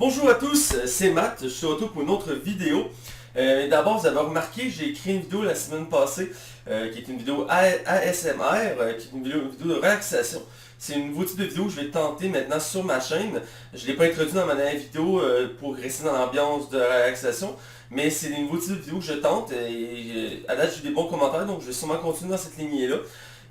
Bonjour à tous, c'est Matt, je suis de retour pour une autre vidéo. D'abord, vous avez remarqué, j'ai écrit une vidéo la semaine passée, qui est une vidéo ASMR, qui est une vidéo de relaxation. C'est un nouveau type de vidéo que je vais tenter maintenant sur ma chaîne. Je ne l'ai pas introduit dans ma dernière vidéo pour rester dans l'ambiance de relaxation, mais c'est un nouveau type de vidéo que je tente et à date j'ai eu des bons commentaires, donc je vais sûrement continuer dans cette lignée-là.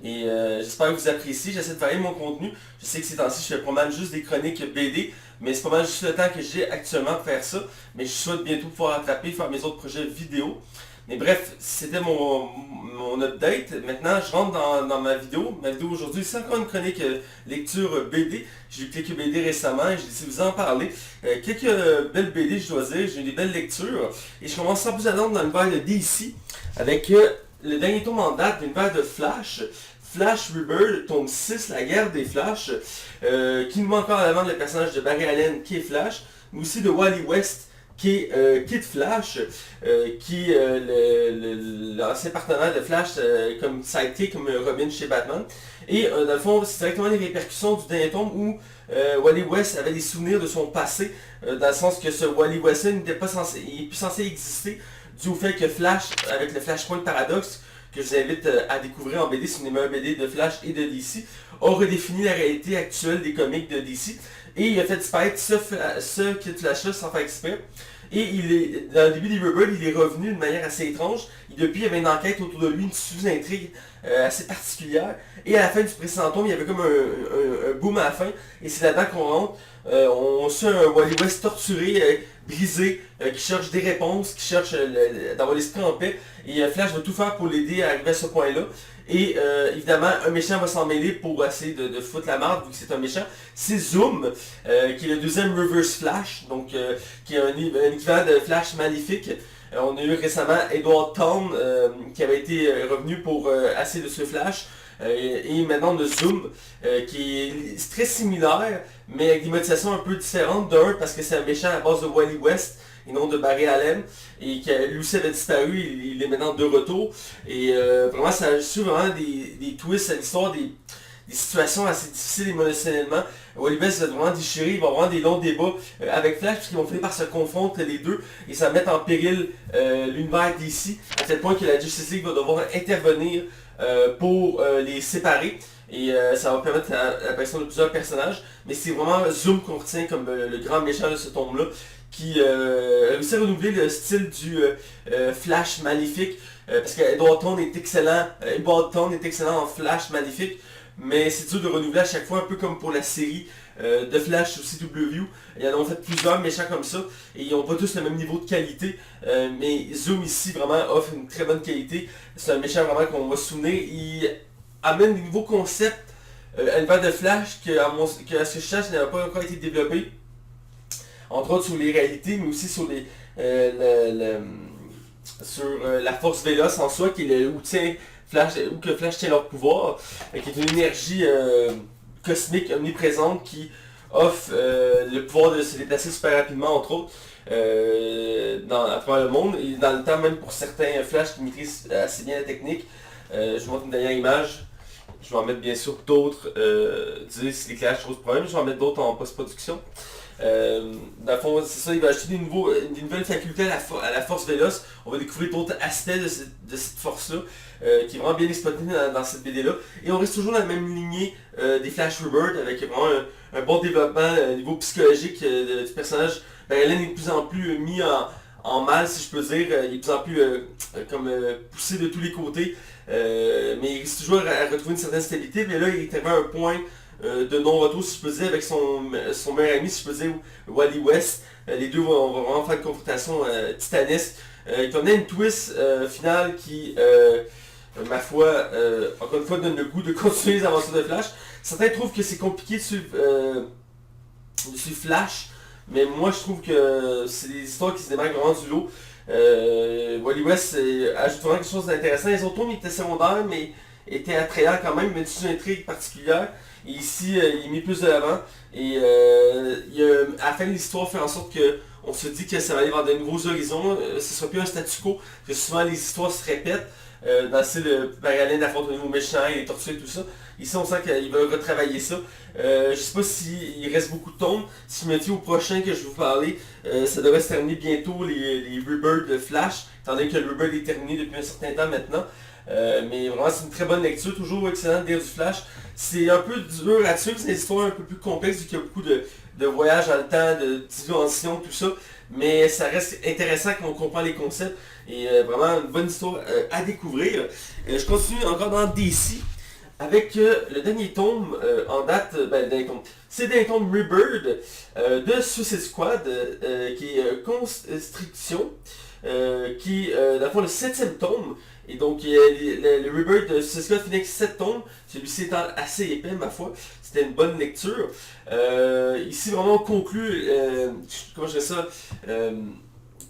Et j'espère que vous appréciez, j'essaie de varier mon contenu. Je sais que ces temps-ci je fais pas mal juste des chroniques BD, mais c'est pas mal juste le temps que j'ai actuellement pour faire ça. Mais je souhaite bientôt pouvoir rattraper, faire mes autres projets vidéo. Mais bref, c'était mon update. Maintenant, je rentre dans ma vidéo. Ma vidéo aujourd'hui, c'est encore une chronique lecture BD. J'ai lu quelques BD récemment et je décidé de vous en parler. Quelques belles BD, je dois dire. J'ai eu des belles lectures. Et je commence sans plus attendre dans l'univers de DC avec le dernier tome en date de l'univers de Flash. Flash Rebirth, tome 6, la guerre des Flash, qui nous met encore à l'avant le personnage de Barry Allen qui est Flash, mais aussi de Wally West qui est Kid Flash, qui est l'ancien partenaire de Flash comme sidekick, comme Robin chez Batman. Et dans le fond, c'est directement les répercussions du dernier tome où Wally West avait des souvenirs de son passé, dans le sens que ce Wally West n'était pas censé, il est plus censé exister, dû au fait que Flash, avec le Flashpoint Paradox, que je vous invite à découvrir en BD, c'est une des meilleures BD de Flash et de DC, a redéfini la réalité actuelle des comics de DC. Et il a fait disparaître ce Kid Flash-là sans faire exprès. Et dans le début des Rebirth, il est revenu d'une manière assez étrange. Et depuis, il y avait une enquête autour de lui, une sous-intrigue assez particulière. Et à la fin du précédent tome, il y avait comme un boom à la fin. Et c'est là-dedans qu'on rentre. On suit un Wally West torturé, brisé, qui cherche des réponses, qui cherche d'avoir l'esprit en paix. Et Flash va tout faire pour l'aider à arriver à ce point-là. Et évidemment, un méchant va s'en mêler pour essayer de foutre la merde, vu que c'est un méchant. C'est Zoom, qui est le deuxième Reverse Flash, donc qui est un équivalent de Flash maléfique. On a eu récemment Edward Town, qui avait été revenu pour essayer de ce Flash. Et maintenant on a Zoom, qui est très similaire, mais avec des motivations un peu différentes. D'un, parce que c'est un méchant à base de Wally West, et non de Barry Allen, et qui lui aussi avait disparu, il est maintenant de retour. Et vraiment ça suit vraiment des twists à l'histoire, des situations assez difficiles émotionnellement. Wally West va vraiment déchirer, il va avoir des longs débats avec Flash, puisqu'ils vont finir par se confondre les deux, et ça va mettre en péril l'univers d'ici, à tel point que la Justice League va devoir intervenir pour les séparer. Et ça va permettre l'apparition de plusieurs personnages. Mais c'est vraiment Zoom qu'on retient comme le grand méchant de ce tome-là, qui réussit à renouveler le style du Flash maléfique, parce que Edward Town est excellent, en Flash maléfique, mais c'est dur de renouveler à chaque fois, un peu comme pour la série de Flash sur CW. Il y en a fait plusieurs méchants comme ça, et ils n'ont pas tous le même niveau de qualité, mais Zoom ici vraiment offre une très bonne qualité. C'est un méchant vraiment qu'on va se souvenir, il amène des nouveaux concepts à l'univers de Flash à ce que je cherche n'avait pas encore été développé. Entre autres sur les réalités, mais aussi sur la force Véloce en soi, qui est où que Flash tient leur pouvoir, qui est une énergie cosmique omniprésente qui offre le pouvoir de se déplacer super rapidement, entre autres, à travers le monde, et dans le temps même pour certains Flash qui maîtrisent assez bien la technique. Je vous montre une dernière image. Je vais en mettre bien sûr d'autres, désolé si l'éclairage pose problème, je vais en mettre d'autres en post-production. Dans le fond, c'est ça, il va acheter des nouvelles facultés à la force Véloce. On va découvrir d'autres aspects de cette force-là, qui est vraiment bien exploitée dans cette BD-là. Et on reste toujours dans la même lignée des Flash Rebirth, avec vraiment un bon développement au niveau psychologique du personnage. Hélène est de plus en plus mis en mal, si je peux dire. Il est de plus en plus poussé de tous les côtés. Mais il risque toujours à retrouver une certaine stabilité. Mais là, il est arrivé à un point de non-retour, si je peux dire, avec son meilleur ami, si je peux dire, Wally West. Les deux vont vraiment faire une confrontation titanesque. Il y a une twist finale qui, ma foi, encore une fois, donne le goût de continuer les aventures de Flash. Certains trouvent que c'est compliqué de suivre Flash, mais moi je trouve que c'est des histoires qui se démarquent vraiment du lot. Wally West ajoute vraiment quelque chose d'intéressant. Les autres tomes étaient secondaires, mais étaient attrayants quand même, mais une intrigue particulière. Et ici, il met plus de l'avant. Et à la fin de l'histoire, fait en sorte que on se dit que ça va aller vers de nouveaux horizons. Ce ne sera plus un statu quo, parce que souvent les histoires se répètent. Dans le style Barry Allen affronte un nouveau méchant, il est torturé et tout ça. Ici on sent qu'ils veulent retravailler ça. Je sais pas s'il reste beaucoup de tomes. Si je me fie au prochain que je vais vous parler, ça devrait se terminer bientôt les Rebirth de Flash, étant donné que le Rebirth est terminé depuis un certain temps maintenant. Mais vraiment c'est une très bonne lecture, toujours excellent de lire du Flash. C'est un peu dur à suivre, c'est une histoire un peu plus complexe vu qu'il y a beaucoup de voyages dans le temps, de dimensions, tout ça. Mais ça reste intéressant quand on comprend les concepts et vraiment une bonne histoire à découvrir. Je continue encore dans DC avec le dernier tome en date, le dernier tome, c'est le dernier tome Rebirth de Suicide Squad qui est Constriction, qui est dans le fond le 7e tome. Et donc le Rebirth de Suicide Squad finit avec 7 tomes, celui-ci étant assez épais ma foi, c'était une bonne lecture. Ici vraiment on conclut, comment je dirais ça,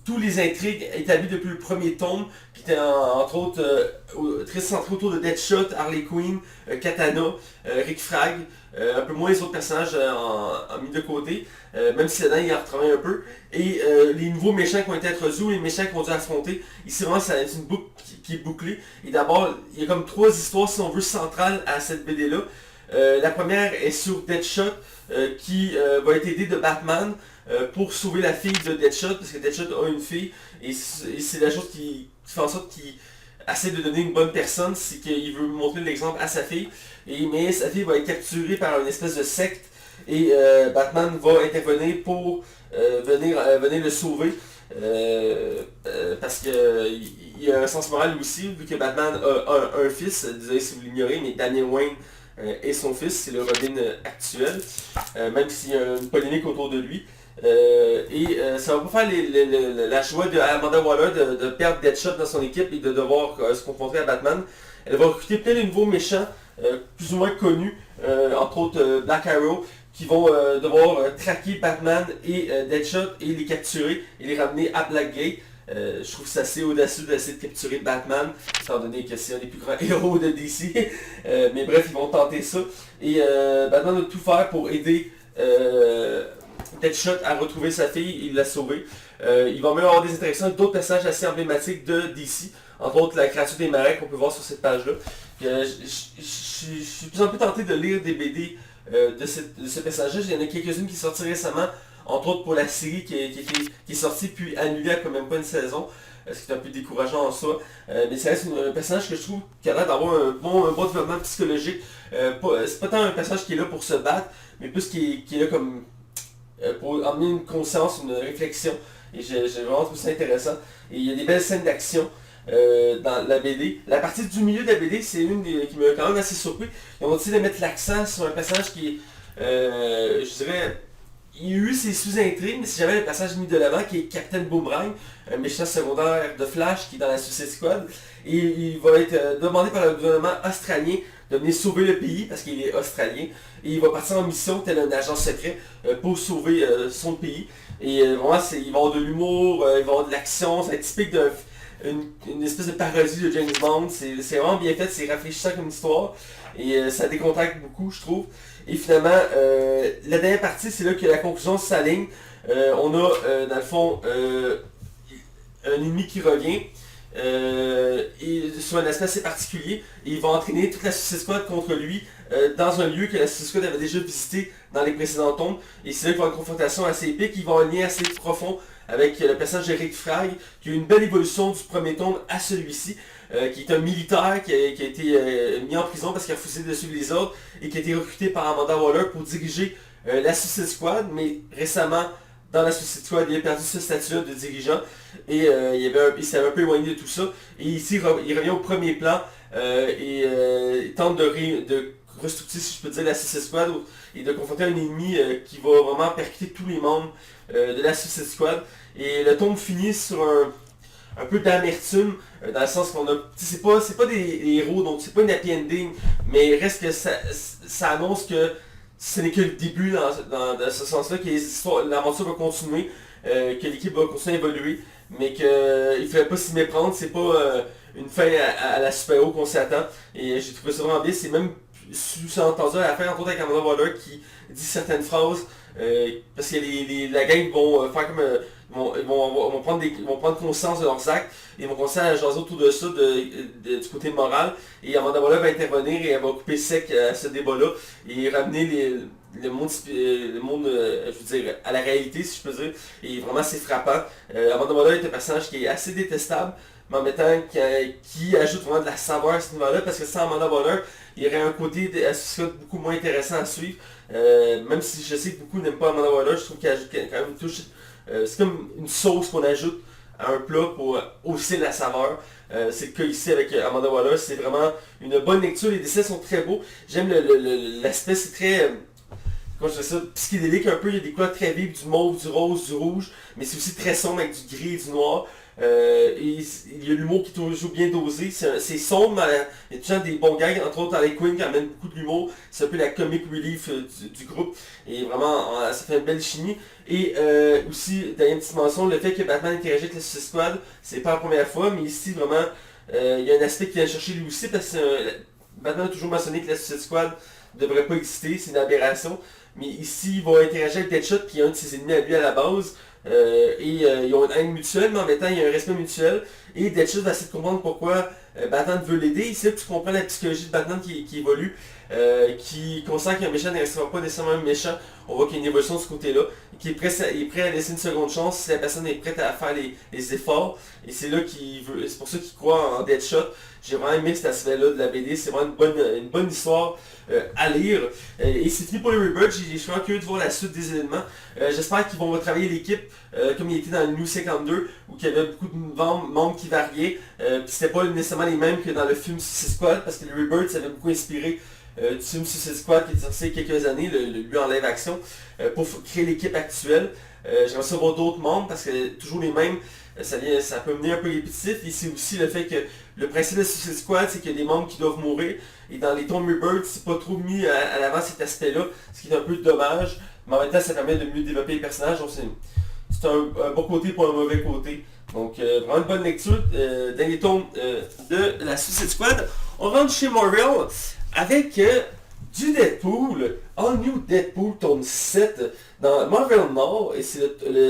tous les intrigues établies depuis le premier tome, qui étaient entre autres très centrés autour de Deadshot, Harley Quinn, Katana, Rick Flag, un peu moins les autres personnages en mis de côté, même si là-dedans il en retravaille un peu, et les nouveaux méchants qui ont été introduits, les méchants qui ont dû affronter, ici vraiment c'est une boucle qui est bouclée, et d'abord il y a comme 3 histoires si on veut centrales à cette BD-là. La première est sur Deadshot, qui va être aidé de Batman, pour sauver la fille de Deadshot, parce que Deadshot a une fille, et c'est la chose qui fait en sorte qu'il essaie de donner une bonne personne, c'est qu'il veut montrer l'exemple à sa fille, mais sa fille va être capturée par une espèce de secte, et Batman va intervenir pour venir le sauver, parce qu'il y a un sens moral aussi, vu que Batman a un fils, désolé si vous l'ignorez, mais Damian Wayne est son fils, c'est le Robin actuel, même s'il y a une polémique autour de lui. Ça va pas faire la joie de Amanda Waller de perdre Deadshot dans son équipe et de devoir se confronter à Batman. Elle va recruter plein de nouveaux méchants, plus ou moins connus, entre autres Black Arrow, qui vont devoir traquer Batman et Deadshot et les capturer et les ramener à Blackgate. Je trouve ça assez audacieux d'essayer de capturer Batman, étant donné que c'est un des plus grands héros de DC. Mais bref, ils vont tenter ça. Et Batman va tout faire pour aider Deadshot à retrouver sa fille et la sauver. Il va même avoir des interactions avec d'autres personnages assez emblématiques de DC, entre autres la créature des marais qu'on peut voir sur cette page-là. Je suis de plus en plus tenté de lire des BD de ce personnage-là. Il y en a quelques-unes qui sont sorties récemment, entre autres pour la série qui est sortie puis annulée après même pas une saison, ce qui est un peu décourageant en soi. Mais ça reste un personnage que je trouve qui a l'air d'avoir un bon développement psychologique. C'est pas tant un personnage qui est là pour se battre, mais plus qui est là comme pour emmener une conscience, une réflexion. Et j'ai vraiment trouvé ça intéressant. Et il y a des belles scènes d'action dans la BD. La partie du milieu de la BD, c'est une qui m'a quand même assez surpris. Ils ont décidé de mettre l'accent sur un personnage qui est, je dirais, il y a eu ses sous-intrigues, mais si jamais le passage mis de l'avant, qui est Captain Boomerang, un méchant secondaire de Flash qui est dans la Suicide Squad, et il va être demandé par le gouvernement australien de venir sauver le pays, parce qu'il est australien, et il va partir en mission tel un agent secret pour sauver son pays. Et vraiment, il va y avoir de l'humour, il va y avoir de l'action, ça va être typique d'une espèce de parodie de James Bond, c'est vraiment bien fait, c'est rafraîchissant comme histoire, et ça décontracte beaucoup, je trouve. Et finalement, la dernière partie, c'est là que la conclusion s'aligne. On a, dans le fond, un ennemi qui revient, et sur un aspect assez particulier, et il va entraîner toute la Suicide Squad contre lui, dans un lieu que la Suicide Squad avait déjà visité dans les précédents tomes. Et c'est là qu'il va y avoir une confrontation assez épique, il va avoir un lien assez profond avec le personnage de Rick Flag, qui a eu une belle évolution du premier tome à celui-ci, qui est un militaire qui a été mis en prison parce qu'il a refusé de suivre les ordres et qui a été recruté par Amanda Waller pour diriger la Suicide Squad, mais récemment dans la Suicide Squad il a perdu ce statut-là de dirigeant et il s'est un peu éloigné de tout ça, et ici il revient au premier plan il tente de restructurer, si je peux dire, la Suicide Squad et de confronter un ennemi qui va vraiment percuter tous les membres de la Suicide Squad. Et le tome finit sur un peu d'amertume, dans le sens qu'on a... C'est pas des héros, donc c'est pas une happy ending, mais reste que ça annonce que ce n'est que le début dans ce sens-là, que l'aventure va continuer, que l'équipe va continuer à évoluer, mais qu'il ne fallait pas s'y méprendre, c'est pas une fin à la super-héros qu'on s'attend. Et j'ai trouvé ça vraiment bien, c'est même sous-entendu à la fin, entre autres avec Amanda Waller qui dit certaines phrases, parce que la gang vont faire comme... vont prendre conscience de leurs actes, et vont commencer à jaser autour de ça du côté moral, et Amanda Waller va intervenir et elle va couper sec à ce débat-là, et ramener le monde je veux dire, à la réalité, si je peux dire, et vraiment c'est frappant. Amanda Waller est un personnage qui est assez détestable, mais en même temps qui ajoute vraiment de la saveur à ce niveau-là, parce que sans Amanda Waller, il y aurait un côté beaucoup moins intéressant à suivre. Même si je sais que beaucoup n'aiment pas Amanda Waller, je trouve qu'elle ajoute quand même une touche. C'est comme une sauce qu'on ajoute à un plat pour hausser la saveur. C'est le cas ici avec Amanda Waller, c'est vraiment une bonne lecture, les dessins sont très beaux. J'aime l'aspect, c'est très... comment je fais ça, psychédélique un peu, il y a des couleurs très vives, du mauve, du rose, du rouge, mais c'est aussi très sombre avec du gris et du noir. Et il y a l'humour qui est toujours bien dosé, c'est sombre, mais il y a toujours des bons gags, entre autres Harley Quinn qui amène beaucoup de l'humour, c'est un peu la comic relief du groupe, et vraiment ça fait une belle chimie. Et aussi, dernière petite mention, le fait que Batman interagit avec la Suicide Squad, c'est pas la première fois, mais ici vraiment, il y a un aspect qui vient chercher lui aussi, parce que Batman a toujours mentionné que la Suicide Squad ne devrait pas exister, c'est une aberration. Mais ici, il va interagir avec Deadshot, qui est un de ses ennemis à lui à la base. Ils ont une haine mutuelle, mais en même temps, il y a un respect mutuel. Et Deadshot va essayer de comprendre pourquoi Batman veut l'aider. Ici, tu comprends la psychologie de Batman qui évolue, qui consent qu'un méchant ne restera pas nécessairement un méchant. On voit qu'il y a une évolution de ce côté-là. Qui est prêt à laisser une seconde chance si la personne est prête à faire les efforts. Et c'est là c'est pour ça qu'il croit en Deadshot. J'ai vraiment aimé cet aspect-là de la BD. C'est vraiment une bonne histoire à lire. Et c'est fini pour les Rebirth. Je suis vraiment curieux de voir la suite des événements. J'espère qu'ils vont retravailler l'équipe comme il était dans le New 52, où il y avait beaucoup de membres qui variaient. Puis c'était pas nécessairement les mêmes que dans le film Suicide Squad, parce que les Rebirth ça avait beaucoup inspiré du film Suicide Squad qui est sorti il y a quelques années, lui en live action, pour créer l'équipe actuelle. J'aimerais savoir d'autres membres, parce que toujours les mêmes, ça peut mener un peu répétitif. Et c'est aussi le fait que le principe de Suicide Squad, c'est qu'il y a des membres qui doivent mourir. Et dans les tomes Rebirth, c'est pas trop mis à l'avant cet aspect-là, ce qui est un peu dommage. Mais en même temps, ça permet de mieux développer les personnages. Donc c'est un bon côté pour un mauvais côté. Donc vraiment une bonne lecture. Dernier tome de la Suicide Squad. On rentre chez Marvel avec du Deadpool. All New Deadpool tome 7 dans Marvel Nord. Et ça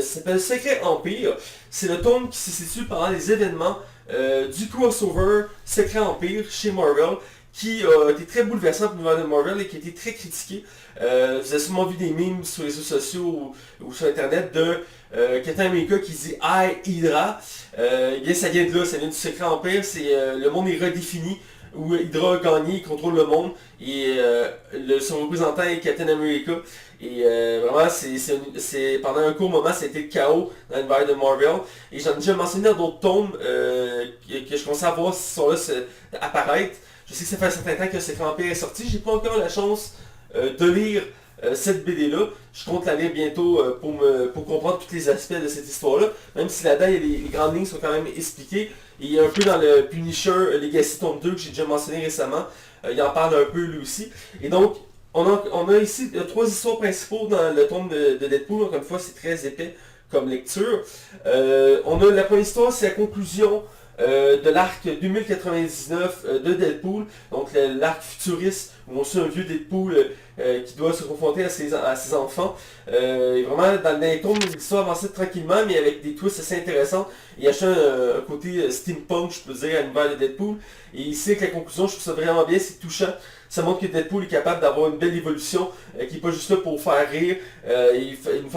s'appelle Secret Empire. C'est le tome qui se situe pendant les événements du crossover Secret Empire chez Marvel, qui a été très bouleversant pour l'univers de Marvel et qui a été très critiqué. Vous avez sûrement vu des memes sur les réseaux sociaux ou sur internet de Captain America qui dit "I Hydra". Bien ça vient de là, ça vient du Secret Empire, c'est le monde est redéfini, où Hydra a gagné, il contrôle le monde, et son représentant est Captain America. Et vraiment, pendant un court moment, ça a été le chaos dans l'univers de Marvel. Et j'en ai déjà mentionné dans d'autres tomes que je commençais à voir ces histoires-là apparaître. Je sais que ça fait un certain temps que Secret Empire est sorti. J'ai pas encore la chance de lire cette BD-là. Je compte la lire bientôt pour comprendre tous les aspects de cette histoire-là. Même si là-dedans, les grandes lignes sont quand même expliquées. Et un peu dans le Punisher Legacy tome 2 que j'ai déjà mentionné récemment. Il en parle un peu lui aussi. Et donc, on a ici 3 histoires principaux dans le tome de Deadpool. Encore une fois, c'est très épais comme lecture. On a la première histoire, c'est la conclusion de l'arc 2099 de Deadpool, donc l'arc futuriste où on suit un vieux Deadpool qui doit se confronter à ses enfants. Et vraiment, dans les tomes, l'histoire avançait tranquillement, mais avec des twists assez intéressants. Il y a un côté steampunk, je peux dire, à l'univers de Deadpool. Et ici, avec la conclusion, je trouve ça vraiment bien, c'est touchant. Ça montre que Deadpool est capable d'avoir une belle évolution, qui n'est pas juste là pour faire rire et nous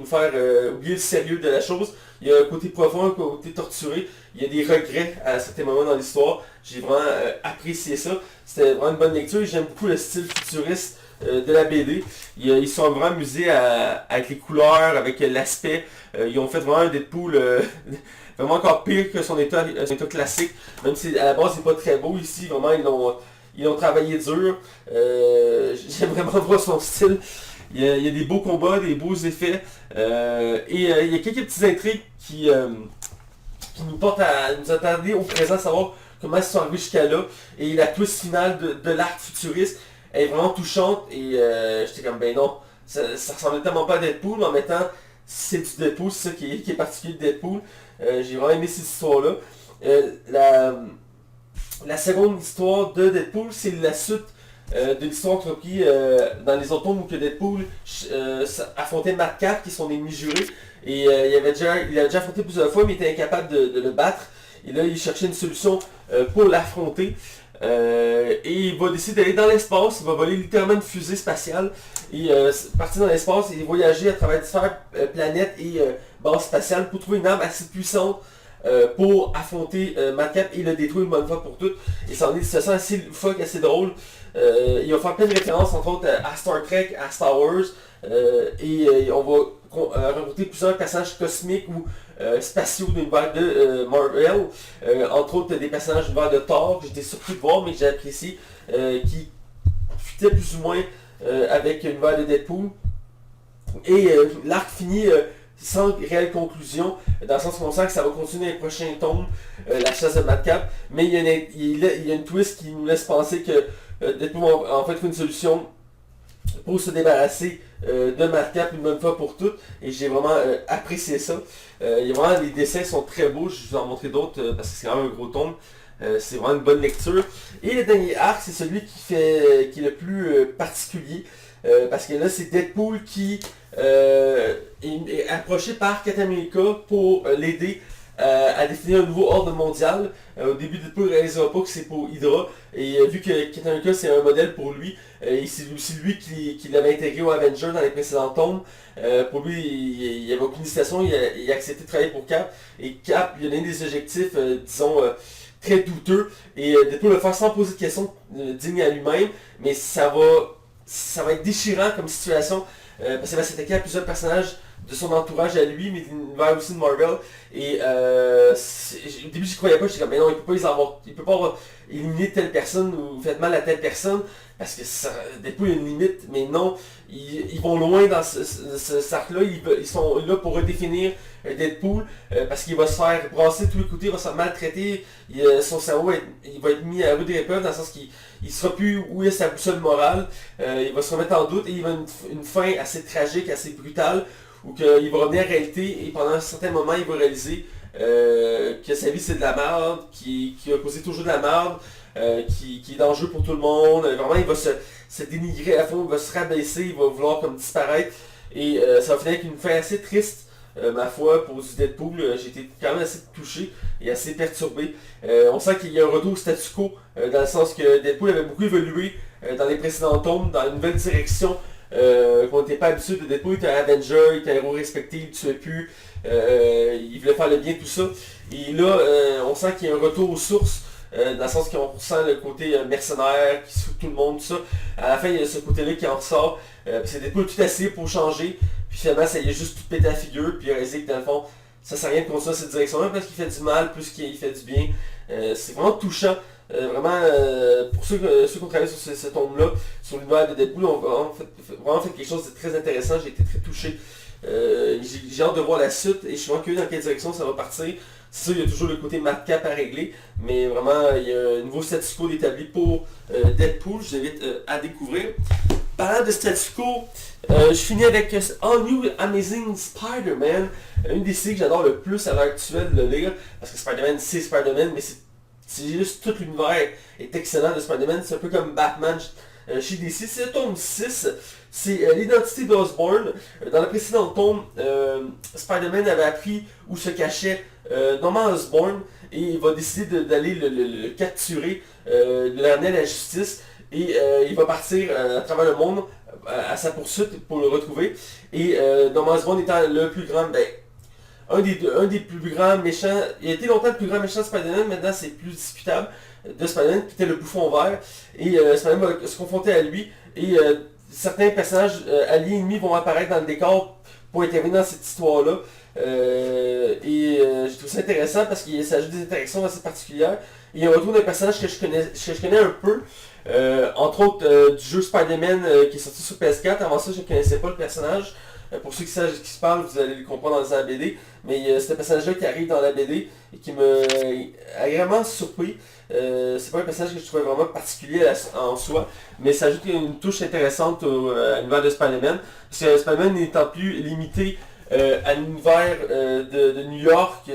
faire oublier le sérieux de la chose. Il y a un côté profond, un côté torturé. Il y a des regrets à certains moments dans l'histoire. J'ai vraiment apprécié ça. C'était vraiment une bonne lecture. J'aime beaucoup le style futuriste de la BD. Ils sont vraiment amusés avec les couleurs, avec l'aspect. Ils ont fait vraiment un Deadpool vraiment encore pire que son état classique. Même si à la base c'est pas très beau ici. Vraiment ils ont travaillé dur. J'aime vraiment voir son style. Il y a des beaux combats, des beaux effets. Il y a quelques petites intrigues qui nous portent à nous attarder au présent, savoir comment ils sont arrivés jusqu'à là. Et la twist finale de l'arc futuriste est vraiment touchante. Et j'étais comme, ben non, ça ressemblait tellement pas à Deadpool, mais en même temps, c'est du Deadpool, c'est ça qui est particulier de Deadpool. J'ai vraiment aimé cette histoire-là. La seconde histoire de Deadpool, c'est la suite de l'histoire entreprise dans les autres tomes où que Deadpool affrontait Madcap, qui est son ennemi juré. Et il avait déjà affronté plusieurs fois, mais il était incapable de le battre. Et là, il cherchait une solution pour l'affronter. Et il va décider d'aller dans l'espace, il va voler littéralement une fusée spatiale et partir dans l'espace et voyager à travers différentes planètes et bases spatiales pour trouver une arme assez puissante pour affronter Madcap et le détruire une bonne fois pour toutes. Et ça en est une situation assez fuck, assez drôle. Il va faire plein de références entre autres à Star Trek, à Star Wars et on va rencontrer plusieurs personnages cosmiques ou spatiaux de l'univers de Marvel, entre autres des personnages de l'univers de Thor que j'étais surpris de voir mais que j'ai apprécié, qui fitaient plus ou moins avec l'univers de Deadpool. Et l'arc finit sans réelle conclusion, dans le sens qu'on sent que ça va continuer les prochains tomes, la chasse de Madcap, mais il y a une twist qui nous laisse penser que Deadpool en fait une solution pour se débarrasser de Madcap une bonne fois pour toutes, et j'ai vraiment apprécié ça. Les dessins sont très beaux, je vais vous en montrer d'autres parce que c'est quand même un gros tome. C'est vraiment une bonne lecture. Et le dernier arc, c'est celui qui est le plus particulier. Parce que là, c'est Deadpool qui est approché par Captain America pour l'aider à définir un nouveau ordre mondial. Au début, Deadpool ne réalisera pas que c'est pour Hydra. Et vu que Captain America, c'est un modèle pour lui, et c'est aussi lui qui l'avait intégré au Avengers dans les précédents tomes. Pour lui, il n'y avait aucune hésitation, il a accepté de travailler pour Cap. Et Cap, il a donné des objectifs, disons, très douteux. Et Deadpool va faire sans poser de questions dignes à lui-même. Mais ça va être déchirant comme situation. Parce qu'il va s'attaquer à plusieurs personnages de son entourage à lui, mais de l'univers aussi de Marvel. Et au début, j'y croyais pas, j'étais comme, mais non, il peut pas avoir éliminé telle personne ou fait mal à telle personne, parce que Deadpool a une limite, mais non, ils vont loin dans ce arc-là, ils sont là pour redéfinir Deadpool, parce qu'il va se faire brasser de tous les côtés, il va se faire maltraiter, son cerveau il va être mis à rude épreuve, dans le sens qu'il ne sera plus où est sa boussole morale, il va se remettre en doute, et il va une fin assez tragique, assez brutale, où il va revenir à la réalité, et pendant un certain moment, il va réaliser que sa vie c'est de la merde, qui a causé toujours de la merde, qui est dangereux pour tout le monde. Vraiment, il va se dénigrer à fond, il va se rabaisser, il va vouloir comme disparaître. Et ça va finir avec une fin assez triste, ma foi, pour du Deadpool. J'ai été quand même assez touché et assez perturbé. On sent qu'il y a un retour au statu quo, dans le sens que Deadpool avait beaucoup évolué dans les précédents tomes, dans une nouvelle direction. Qu'on n'était pas habitué de Deadpool. Il était un Avenger, il était un héros respecté, il ne tuait plus, il voulait faire le bien, tout ça. Et là, on sent qu'il y a un retour aux sources, dans le sens qu'on ressent le côté mercenaire, qui soude tout le monde, tout ça. À la fin, il y a ce côté-là qui en ressort. C'est Deadpool tout essayé pour changer, puis finalement, ça y a juste tout pété la figure, puis il a réalisé que dans le fond, ça sert à rien de continuer cette direction-là, parce qu'il fait du mal, plus qu'il fait du bien. C'est vraiment touchant. Vraiment, pour ceux qui ont travaillé sur ce tome-là, sur l'univers de Deadpool, on a vraiment fait quelque chose de très intéressant. J'ai été très touché. J'ai hâte de voir la suite et je suis vraiment curieux dans quelle direction ça va partir. C'est sûr, il y a toujours le côté Madcap à régler, mais vraiment, il y a un nouveau statu quo établi pour Deadpool. Je vous invite à découvrir. Parlant de statu quo, je finis avec All New Amazing Spider-Man, une des séries que j'adore le plus à l'heure actuelle de lire, parce que Spider-Man, c'est Spider-Man, mais c'est juste tout l'univers est excellent de Spider-Man. C'est un peu comme Batman chez DC. C'est le tome 6. C'est l'identité d'Osborn. Dans le précédent tome, Spider-Man avait appris où se cachait Norman Osborn. Et il va décider d'aller le capturer, de l'amener à la justice. Et il va partir à travers le monde à sa poursuite pour le retrouver. Et Norman Osborn étant le plus grand... un des plus grands méchants, il a été longtemps le plus grand méchant de Spider-Man, maintenant c'est plus discutable, de Spider-Man, qui était le bouffon vert, et Spider-Man va se confronter à lui, et certains personnages alliés ennemis vont apparaître dans le décor pour intervenir dans cette histoire-là, je trouve ça intéressant parce qu'il s'agit des interactions assez particulières, et il y a un retour d'un personnage que je connais un peu, entre autres du jeu Spider-Man qui est sorti sur PS4, avant ça je ne connaissais pas le personnage. Pour ceux qui savent ce qui se parle, vous allez le comprendre dans la BD. Mais c'est un personnage-là qui arrive dans la BD et qui m'a agréablement surpris. C'est pas un personnage que je trouvais vraiment particulier en soi, mais ça ajoute une touche intéressante à l'univers de Spider-Man. Parce que Spider-Man n'étant plus limité à l'univers de New York,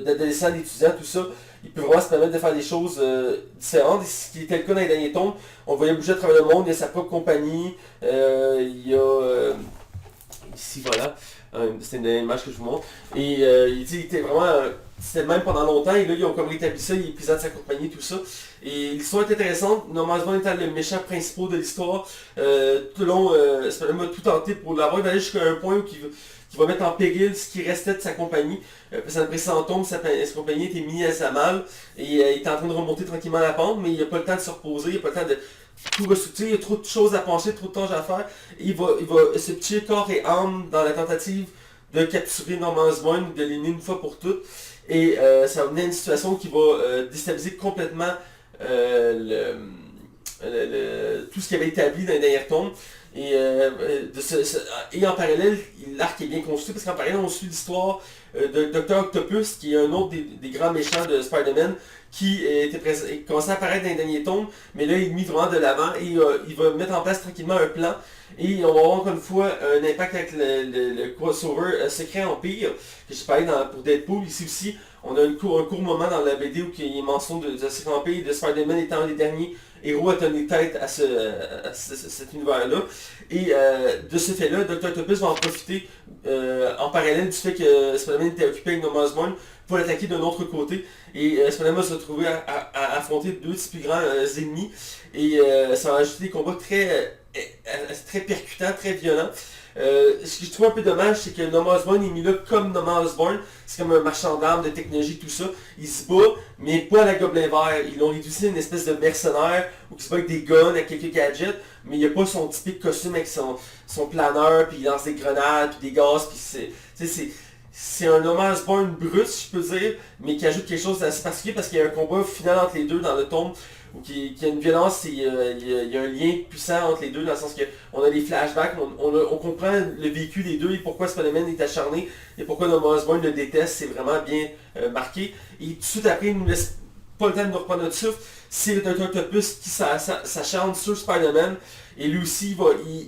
d'adolescents, d'étudiants, tout ça. il peut vraiment se permettre de faire des choses différentes, ce qui était le cas dans les derniers tomes. On le voyait bouger à travers le monde, il y a sa propre compagnie, il y a... ici, voilà, c'est une image que je vous montre. Et il était vraiment... c'était le même pendant longtemps, et là ils ont comme rétabli ça, il est président de sa compagnie, tout ça. Et l'histoire est intéressante, normalement étant le méchant principal de l'histoire, tout le long, Spider-Man va tout tenter pour l'avoir, il va aller jusqu'à un point où il va mettre en péril ce qui restait de sa compagnie. Parce que dans le précédent tome, sa compagnie était mise à mal, et il est en train de remonter tranquillement la pente, mais il n'a pas le temps de se reposer, il n'a pas le temps de tout restructurer, il y a trop de choses à pencher, trop de tâches à faire. Et il va se tuer corps et âme dans la tentative de capturer Norman Osborn, de l'éliminer une fois pour toutes. Et ça va mener à une situation qui va déstabiliser complètement tout ce qui avait établi dans les dernières tomes. Et, et en parallèle, l'arc est bien construit parce qu'en parallèle, on suit l'histoire de Dr. Octopus, qui est un autre des grands méchants de Spider-Man, qui commençait à apparaître dans les derniers tomes, mais là, il est mis vraiment de l'avant et il va mettre en place tranquillement un plan. Et on va avoir encore une fois un impact avec le crossover Secret Empire, que j'ai parlé pour Deadpool. Ici aussi, on a un court moment dans la BD où il est mention de Secret Empire, de Spider-Man étant un des derniers héros à tenir tête à cet univers-là. Et de ce fait-là, Dr. Octopus va en profiter en parallèle du fait que Spider-Man était occupé avec Norman Osborn pour l'attaquer d'un autre côté. Et Spider-Man va se retrouver à affronter deux de ses plus grands ennemis. Et ça va ajouter des combats très percutants, très violents. Ce que je trouve un peu dommage, c'est que Norman Osborn est mis là comme Norman Osborn. C'est comme un marchand d'armes, de technologie, tout ça. Il se bat, mais pas à la Gobelin Vert. Ils l'ont réduit à une espèce de mercenaire où il se bat avec des guns, avec quelques gadgets, mais il n'y a pas son typique costume avec son planeur, puis il lance des grenades, puis des gaz, puis c'est un Norman Osborn brut, si je peux dire, mais qui ajoute quelque chose d'assez particulier parce qu'il y a un combat final entre les deux dans le tome où il y a une violence et il y a un lien puissant entre les deux dans le sens qu'on a des flashbacks, on comprend le vécu des deux et pourquoi Spider-Man est acharné et pourquoi Norman Osborn le déteste, c'est vraiment bien marqué. Et tout de suite après, il nous laisse pas le temps de nous reprendre notre souffle, c'est le Dr. Octopus qui s'acharne sur Spider-Man et lui aussi,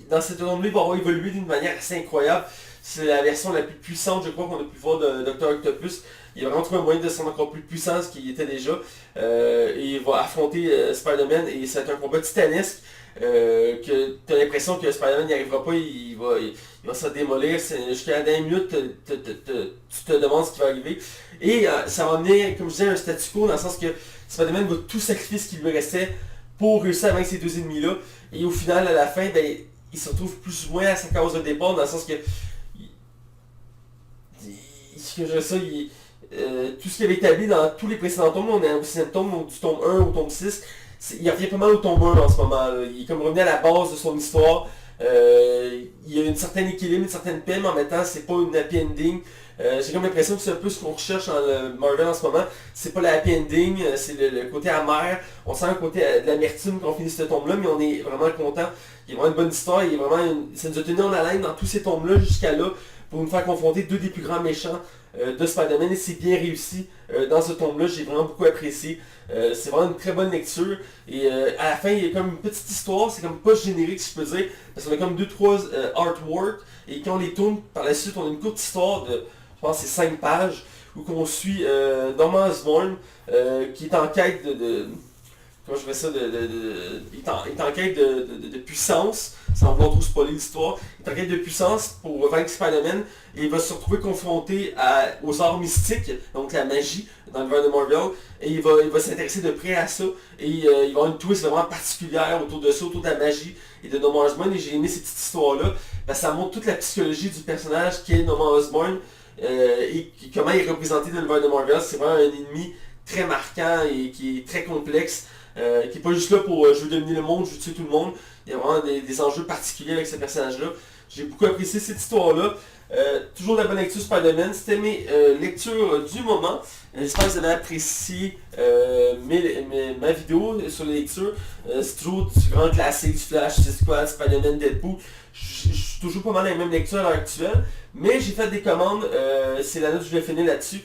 dans cette tome-là, il va évoluer d'une manière assez incroyable. C'est la version la plus puissante, je crois, qu'on a pu voir de Dr. Octopus. Il a vraiment trouvé un moyen de se rendre encore plus puissant ce qu'il était déjà. Et il va affronter Spider-Man et c'est un combat titanesque. Que tu as l'impression que Spider-Man n'y arrivera pas, il va se démolir. Jusqu'à la dernière minute, tu te demandes ce qui va arriver. Et ça va amener, comme je disais, un statu quo dans le sens que Spider-Man va tout sacrifier ce qui lui restait pour réussir à vaincre ces deux ennemis-là. Et au final, à la fin, il se retrouve plus ou moins à sa cause de départ, dans le sens que tout ce qu'il avait établi dans tous les précédents tomes, on est au 6e tome, du tome 1 au tome 6, il revient pas mal au tome 1 en ce moment. Il est comme revenu à la base de son histoire. Il y a un certain équilibre, une certaine paix, mais en même temps, c'est pas une happy ending. J'ai comme l'impression que c'est un peu ce qu'on recherche dans le Marvel en ce moment. C'est pas la happy ending, c'est le côté amer. On sent un côté de l'amertume quand on finit ce tome-là, mais on est vraiment content. Il y a vraiment une bonne histoire, ça nous a tenu en haleine dans tous ces tomes-là jusqu'à là, pour nous faire confronter deux des plus grands méchants de Spider-Man et c'est bien réussi dans ce tome-là, j'ai vraiment beaucoup apprécié. C'est vraiment une très bonne lecture et à la fin il y a comme une petite histoire, c'est comme pas générique si je peux dire, parce qu'on a comme 2-3 artworks et quand on les tourne par la suite on a une courte histoire de, je pense c'est 5 pages, où qu'on suit Norman Osborn qui est en quête comment je fais ça, il est en quête de puissance, sans vouloir trop spoiler l'histoire, il est en quête de puissance pour vaincre Spider-Man, et il va se retrouver confronté aux arts mystiques, donc la magie, dans l'univers de Marvel, et il va s'intéresser de près à ça, et il va y avoir une twist vraiment particulière autour de ça, autour de la magie et de Norman Osborn, et j'ai aimé cette petite histoire-là, parce que ça montre toute la psychologie du personnage qui est Norman Osborn, et comment il est représenté dans l'univers de Marvel, c'est vraiment un ennemi très marquant et qui est très complexe, qui n'est pas juste là pour je veux dominer le monde, je veux tuer tout le monde. Il y a vraiment des enjeux particuliers avec ce personnage-là. J'ai beaucoup apprécié cette histoire-là. Toujours de la bonne lecture Spider-Man. C'était mes lectures du moment. J'espère que vous avez apprécié ma vidéo sur les lectures. C'est toujours du grand classique, du Flash, Suicide Squad, Spider-Man, Deadpool. Je suis toujours pas mal dans les mêmes lectures à l'heure actuelle. Mais j'ai fait des commandes, c'est la note que je vais finir là-dessus.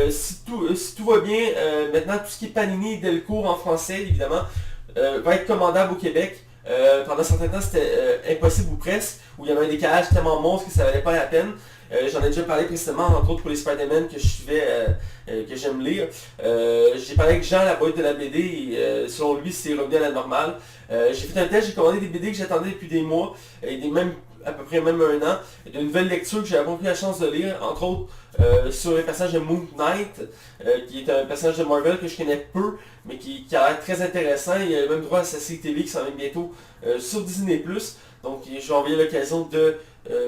Si tout va bien, maintenant tout ce qui est Panini et Delcourt en français, évidemment, va être commandable au Québec. Pendant un certain temps, c'était impossible ou presque, où il y avait un décalage tellement monstre que ça valait pas la peine. J'en ai déjà parlé précédemment, entre autres pour les Spider-Man que je suivais, que j'aime lire. J'ai parlé avec Jean, la boîte de la BD, et selon lui, c'est revenu à la normale. J'ai fait un test, j'ai commandé des BD que j'attendais depuis des mois, et même à peu près même un an, de nouvelles lectures que j'avais pas eu la chance de lire, entre autres sur le personnage de Moon Knight, qui est un personnage de Marvel que je connais peu, mais qui a l'air très intéressant. Il a même droit à sa série TV qui s'en vient bientôt sur Disney+. Donc je vais envoyer l'occasion de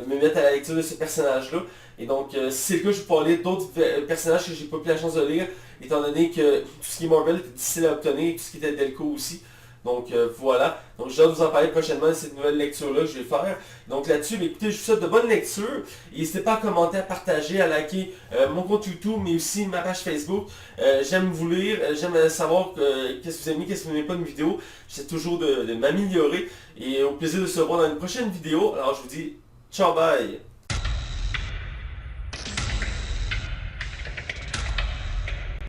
me mettre à la lecture de ce personnage-là. Et donc si c'est le cas, je vais pouvoir lire d'autres personnages que j'ai pas eu la chance de lire, étant donné que tout ce qui est Marvel était difficile à obtenir, tout ce qui était Delco aussi. Donc voilà, donc je vais vous en parler prochainement de cette nouvelle lecture-là que je vais faire. Donc là-dessus, écoutez, je vous souhaite de bonnes lectures. N'hésitez pas à commenter, à partager, à liker mon compte YouTube, mais aussi ma page Facebook. J'aime vous lire, j'aime savoir qu'est-ce que vous aimez, qu'est-ce que vous n'aimez pas de mes vidéos. J'essaie toujours de m'améliorer et au plaisir de se revoir dans une prochaine vidéo. Alors je vous dis, ciao, bye!